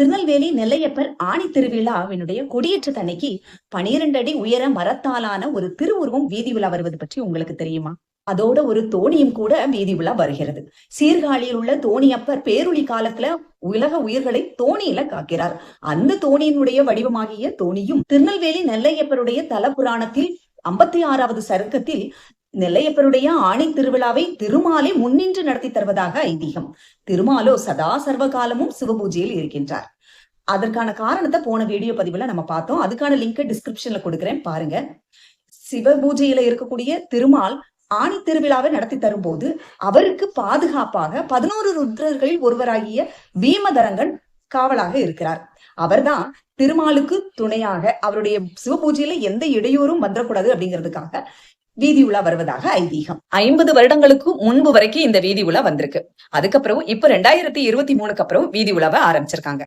திருநெல்வேலி நெல்லையப்பர் ஆணி திருவிழாவினுடைய கொடியேற்றத்தன்னைக்கு 12 அடி உயர மரத்தாலான ஒரு திருவுருவம் வீதி உலா வருவது பற்றி உங்களுக்கு தெரியுமா? அதோட ஒரு தோணியும் கூட வீதி உலா வருகிறது. சீர்காழியில் உள்ள தோணியப்பர் பேரொளி காலத்துல உலக உயிர்களை தோணியில காக்கிறார். அந்த தோணியினுடைய வடிவமாகிய தோணியும் திருநெல்வேலி நெல்லையப்பருடைய தல புராணத்தில் 56வது சருக்கத்தில் நெல்லையப்பருடைய ஆணி திருவிழாவை திருமாலே முன்னின்று நடத்தி தருவதாக ஐதீகம். திருமாலோ சதா சர்வ காலமும் சிவபூஜையில் இருக்கின்றார். அதற்கான காரணத்தை போன வீடியோ பதிவுல நம்ம பார்த்தோம். அதுக்கான லிங்க் டிஸ்கிரிப்ஷன்ல கொடுக்கிறேன், பாருங்க. சிவபூஜையில இருக்கக்கூடிய திருமால் ஆணி திருவிழாவை நடத்தி தரும்போது அவருக்கு பாதுகாப்பாக 11 ருத்ரர்களில் ஒருவராகிய பீமதரங்கன் காவலாக இருக்கிறார். அவர்தான் திருமாலுக்கு துணையாக அவருடைய சிவபூஜையில எந்த இடையூறும் வந்துடக்கூடாது அப்படிங்கிறதுக்காக வீதி உலா வருவதாக ஐதீகம். 50 வருடங்களுக்கு முன்பு வரைக்கும் இந்த வீதி உலா வந்திருக்கு. அதுக்கப்புறம் இப்ப 2023க்கு அப்புறம் வீதி உலாவை ஆரம்பிச்சிருக்காங்க.